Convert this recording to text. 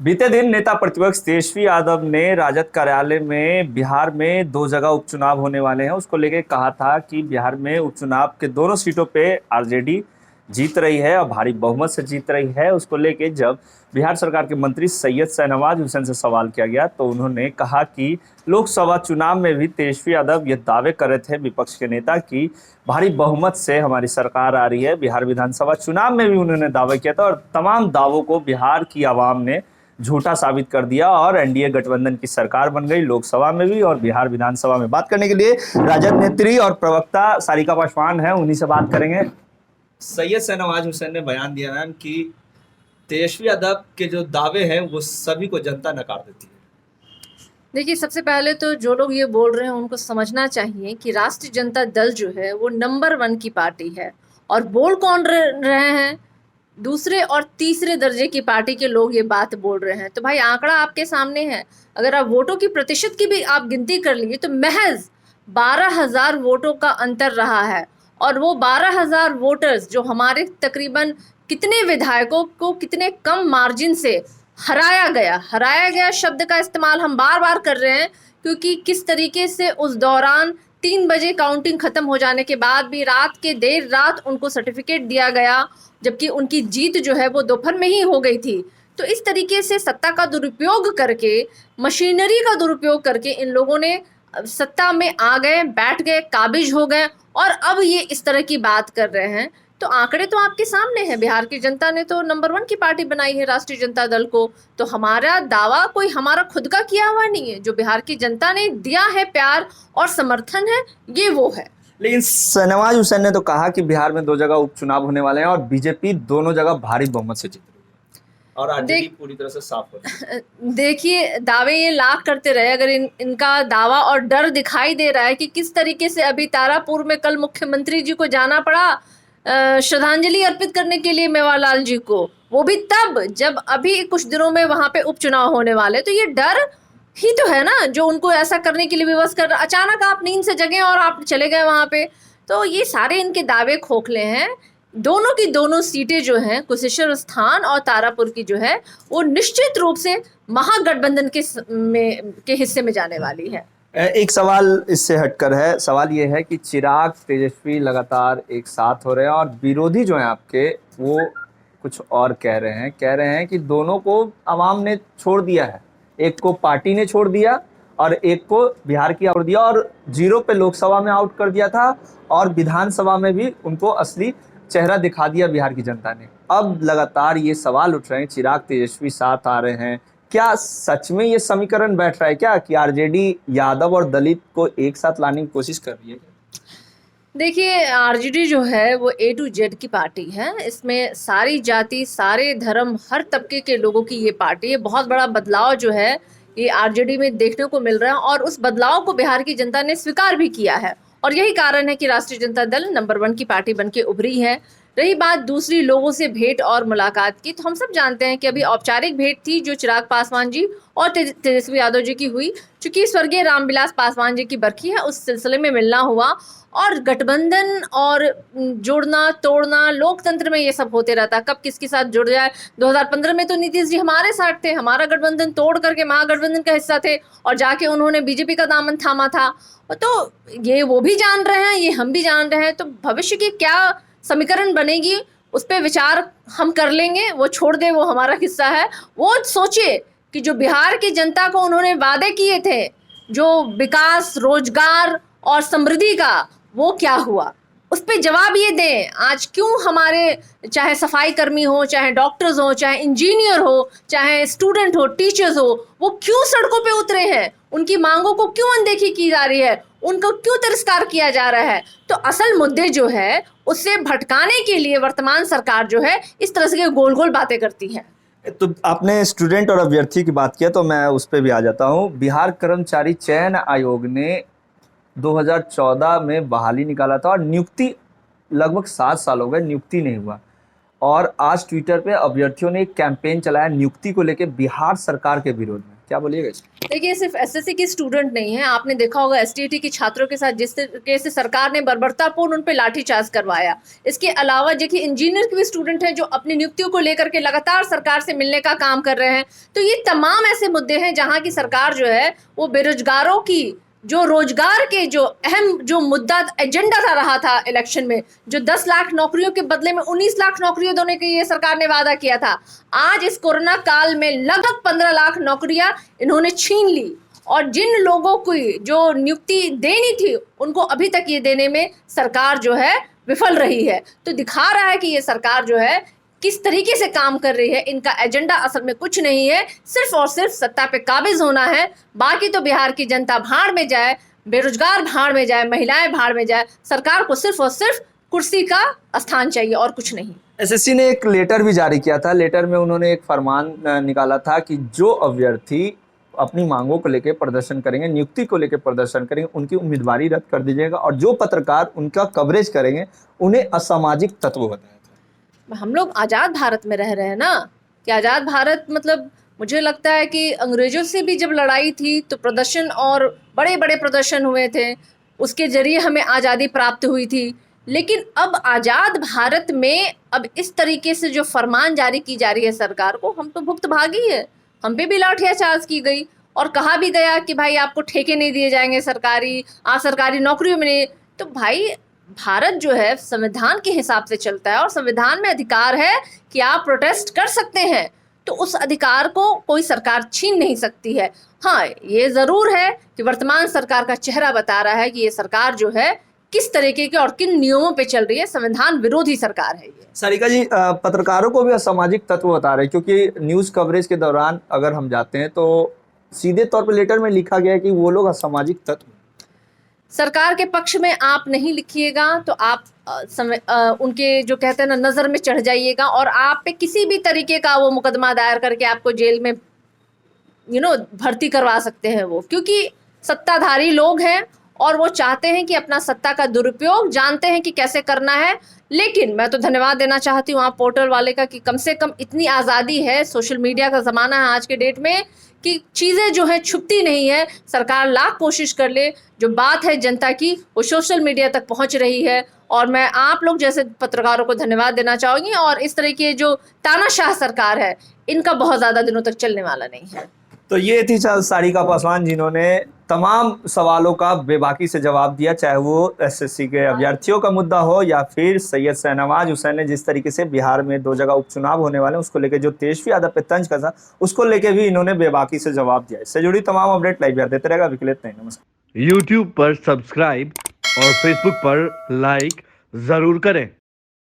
बीते दिन नेता प्रतिपक्ष तेजस्वी यादव ने राजद कार्यालय में बिहार में 2 जगह उपचुनाव होने वाले हैं उसको लेके कहा था कि बिहार में उपचुनाव के दोनों सीटों पे आरजेडी जीत रही है और भारी बहुमत से जीत रही है। उसको लेके जब बिहार सरकार के मंत्री सैयद शाहनवाज हुसैन से सवाल किया गया तो उन्होंने कहा कि लोकसभा चुनाव में भी तेजस्वी यादव ये दावे कर रहे थे विपक्ष के नेता की भारी बहुमत से हमारी सरकार आ रही है। बिहार विधानसभा चुनाव में भी उन्होंने दावा किया था और तमाम दावों को बिहार की आवाम ने झूठा साबित कर दिया और एनडीए गठबंधन की सरकार बन गई लोकसभा में भी और बिहार विधानसभा में। बात करने के लिए राजद नेत्री और प्रवक्ता सारिका पासवान है, उन्हीं से बात करेंगे। सैयद शाहनवाज हुसैन ने बयान दिया मैम कि तेजस्वी यादव के जो दावे हैं वो सभी को जनता नकार देती है। देखिए, सबसे पहले तो जो लोग ये बोल रहे हैं उनको समझना चाहिए कि राष्ट्रीय जनता दल जो है वो नंबर 1 की पार्टी है। और बोल कौन रहे हैं? दूसरे और तीसरे दर्जे की पार्टी के लोग ये बात बोल रहे हैं। तो भाई, आंकड़ा आपके सामने है। अगर आप वोटों की प्रतिशत की भी आप गिनती कर लिए तो महज 12,000 वोटों का अंतर रहा है। और वो 12,000 वोटर्स जो हमारे तकरीबन कितने विधायकों को कितने कम मार्जिन से हराया गया शब्द का इस्तेमाल हम बार बार कर रहे हैं, क्योंकि किस तरीके से उस दौरान 3 बजे काउंटिंग खत्म हो जाने के बाद भी देर रात उनको सर्टिफिकेट दिया गया, जबकि उनकी जीत जो है वो दोपहर में ही हो गई थी। तो इस तरीके से सत्ता का दुरुपयोग करके, मशीनरी का दुरुपयोग करके इन लोगों ने सत्ता में आ गए, बैठ गए, काबिज हो गए और अब ये इस तरह की बात कर रहे हैं। तो आंकड़े तो आपके सामने हैं। बिहार की जनता ने तो नंबर 1 की पार्टी बनाई है राष्ट्रीय जनता दल को। तो हमारा दावा कोई हमारा खुद का किया हुआ नहीं है, जो बिहार की जनता ने दिया है प्यार और समर्थन है, ये वो है। लेकिन शाहनवाज हुसैन ने तो कहा कि बिहार में 2 जगह उपचुनाव होने वाले हैं और बीजेपी दोनों जगह भारी बहुमत से जीत रही है और आरजेडी पूरी तरह से साफ हो रही है। देखिए, दावे ये लाख करते रहे, अगर इनका दावा और डर दिखाई दे रहा है कि किस तरीके से अभी तारापुर में कल मुख्यमंत्री जी को जाना पड़ा श्रद्धांजलि अर्पित करने के लिए मेवालाल जी को, वो भी तब जब अभी कुछ दिनों में वहां पे उपचुनाव होने वाले। तो ये डर ही तो है ना जो उनको ऐसा करने के लिए विवश कर। अचानक आप नींद से जगे और आप चले गए वहां पे। तो ये सारे इनके दावे खोखले हैं। दोनों की दोनों सीटें जो हैं, कुशेश्वर स्थान और तारापुर की जो है, वो निश्चित रूप से महागठबंधन के हिस्से में जाने वाली है। एक सवाल इससे हटकर है, सवाल ये है कि चिराग तेजस्वी लगातार एक साथ हो रहे हैं और विरोधी जो हैं आपके वो कुछ और कह रहे हैं कि दोनों को आवाम ने छोड़ दिया है। एक को पार्टी ने छोड़ दिया और एक को बिहार की छोड़ दिया और 0 पे लोकसभा में आउट कर दिया था और विधानसभा में भी उनको असली चेहरा दिखा दिया बिहार की जनता ने। अब लगातार ये सवाल उठ रहे हैं, चिराग तेजस्वी साथ आ रहे हैं, क्या सच में ये समीकरण बैठ रहा है क्या कि आरजेडी यादव और दलित को एक साथ लाने की कोशिश कर रही है? देखिए, आरजेडी जो है वो A to Z की पार्टी है। इसमें सारी जाति, सारे धर्म, हर तबके के लोगों की ये पार्टी है। बहुत बड़ा बदलाव जो है ये आरजेडी में देखने को मिल रहा है और उस बदलाव को बिहार की जनता ने स्वीकार भी किया है। और यही कारण है कि राष्ट्रीय जनता दल नंबर 1 की पार्टी बन के उभरी है। रही बात दूसरी लोगों से भेंट और मुलाकात की, तो हम सब जानते हैं कि अभी औपचारिक भेंट थी जो चिराग पासवान जी और तेजस्वी यादव जी की हुई। चूंकि स्वर्गीय रामविलास पासवान जी की बरखी है, उस सिलसिले में मिलना हुआ। और गठबंधन और जोड़ना तोड़ना लोकतंत्र में ये सब होते रहता, कब किसके साथ जुड़ जाए। 2015 में तो नीतीश जी हमारे साथ थे, हमारा गठबंधन तोड़ करके महागठबंधन का हिस्सा थे और जाके उन्होंने बीजेपी का दामन थामा था। तो ये वो भी जान रहे हैं, ये हम भी जान रहे हैं। तो भविष्य की क्या समीकरण बनेगी उस पर विचार हम कर लेंगे, वो छोड़ दे, वो हमारा हिस्सा है। वो सोचे कि जो बिहार की जनता को उन्होंने वादे किए थे, जो विकास, रोजगार और समृद्धि का, वो क्या हुआ, उस पर जवाब ये दें। आज क्यों हमारे चाहे सफाई कर्मी हो, चाहे डॉक्टर्स हो, चाहे इंजीनियर हो, चाहे स्टूडेंट हो, टीचर्स हो, वो क्यों सड़कों पे उतरे हैं? उनकी मांगों को क्यों अनदेखी की जा रही है? उनको क्यों तिरस्कार किया जा रहा है? तो असल मुद्दे जो है उससे भटकाने के लिए वर्तमान सरकार जो है इस तरह से गोल गोल बातें करती है। तो आपने स्टूडेंट और अभ्यर्थी की बात किया तो मैं उस पर भी आ जाता हूँ। बिहार कर्मचारी चयन आयोग ने 2014 में बहाली निकाला था और नियुक्ति लगभग 7 साल हो गए, नियुक्ति नहीं हुआ। और आज ट्विटर पे अभ्यर्थियों ने एक कैंपेन चलाया नियुक्ति को लेकर बिहार सरकार के विरोध में। क्या बोलिएगा इस पे? देखिए, सिर्फ एसएससी के स्टूडेंट नहीं है, आपने देखा होगा एसटीईटी के छात्रों के साथ जिस तरीके से सरकार ने बर्बरतापूर्ण उन पे लाठीचार्ज करवाया। इसके अलावा देखिए, इंजीनियर के भी स्टूडेंट हैं जो अपनी नियुक्तियों को लेकर के लगातार सरकार से मिलने का काम कर रहे हैं। तो ये तमाम ऐसे मुद्दे हैं जहां की सरकार जो है वो बेरोजगारों की जो रोजगार के जो अहम जो मुद्दा एजेंडा था रहा था इलेक्शन में, जो 10 लाख नौकरियों के बदले में 19 लाख नौकरियों देने के ये सरकार ने वादा किया था, आज इस कोरोना काल में लगभग 15 लाख नौकरियां इन्होंने छीन ली। और जिन लोगों को जो नियुक्ति देनी थी उनको अभी तक ये देने में सरकार जो है विफल रही है। तो दिखा रहा है कि ये सरकार जो है किस तरीके से काम कर रही है। इनका एजेंडा असल में कुछ नहीं है, सिर्फ और सिर्फ सत्ता पे काबिज होना है। बाकी तो बिहार की जनता भाड़ में जाए, बेरोजगार भाड़ में जाए, महिलाएं भाड़ में जाए, सरकार को सिर्फ और सिर्फ कुर्सी का स्थान चाहिए और कुछ नहीं। एसएससी ने एक लेटर भी जारी किया था। लेटर में उन्होंने एक फरमान निकाला था कि जो अभ्यर्थी अपनी मांगों को लेकर प्रदर्शन करेंगे, नियुक्ति को लेकर प्रदर्शन करेंगे, उनकी उम्मीदवारी रद्द कर दीजिएगा और जो पत्रकार उनका कवरेज करेंगे उन्हें असामाजिक तत्व बताया था। हम लोग आज़ाद भारत में रह रहे हैं ना, कि आज़ाद भारत मतलब मुझे लगता है कि अंग्रेजों से भी जब लड़ाई थी तो प्रदर्शन और बड़े बड़े प्रदर्शन हुए थे, उसके जरिए हमें आज़ादी प्राप्त हुई थी। लेकिन अब आज़ाद भारत में अब इस तरीके से जो फरमान जारी की जा रही है सरकार को, हम तो भुक्तभागी है। हम पे भी लाठीचार्ज की गई और कहा भी गया कि भाई आपको ठेके नहीं दिए जाएंगे सरकारी, आप सरकारी नौकरियों में नहीं। तो भाई भारत जो है संविधान के हिसाब से चलता है और संविधान में अधिकार है कि आप प्रोटेस्ट कर सकते हैं, तो उस अधिकार को कोई सरकार छीन नहीं सकती है। हाँ, ये ज़रूर है कि वर्तमान सरकार का चेहरा बता रहा है कि ये सरकार जो है किस तरीके के और किन नियमों पे चल रही है, संविधान विरोधी सरकार है ये। सारिका जी, पत्रकारों को भी असामाजिक तत्व बता रहे हैं, क्योंकि न्यूज़ कवरेज के दौरान अगर हम जाते हैं तो सीधे तौर पर लेटर में लिखा गया है कि वो लोग असामाजिक तत्व। सरकार के पक्ष में आप नहीं लिखिएगा तो आप उनके जो कहते हैं ना नज़र में चढ़ जाइएगा और आप पे किसी भी तरीके का वो मुकदमा दायर करके आपको जेल में भर्ती करवा सकते हैं वो, क्योंकि सत्ताधारी लोग हैं और वो चाहते हैं कि अपना सत्ता का दुरुपयोग जानते हैं कि कैसे करना है। लेकिन मैं तो धन्यवाद देना चाहती हूँ आप पोर्टल वाले का कि कम से कम इतनी आज़ादी है, सोशल मीडिया का ज़माना है आज के डेट में कि चीज़ें जो है छुपती नहीं है। सरकार लाख कोशिश कर ले, जो बात है जनता की वो सोशल मीडिया तक पहुंच रही है। और मैं आप लोग जैसे पत्रकारों को धन्यवाद देना चाहूँगी। और इस तरह की जो तानाशाह सरकार है इनका बहुत ज़्यादा दिनों तक चलने वाला नहीं है। तो ये थी सारिका पासवान जिन्होंने तमाम सवालों का बेबाकी से जवाब दिया, चाहे वो एसएससी के अभ्यर्थियों का मुद्दा हो या फिर सैयद शाहनवाज हुसैन ने जिस तरीके से बिहार में 2 जगह उपचुनाव होने वाले हैं उसको लेके जो तेजस्वी यादव पे तंज कसा उसको लेके भी इन्होंने बेबाकी से जवाब दिया। इससे जुड़ी तमाम अपडेट लाइव याद देते रहेगा। विकलेत नहीं, नमस्कार। YouTube पर सब्सक्राइब और Facebook पर लाइक जरूर करें।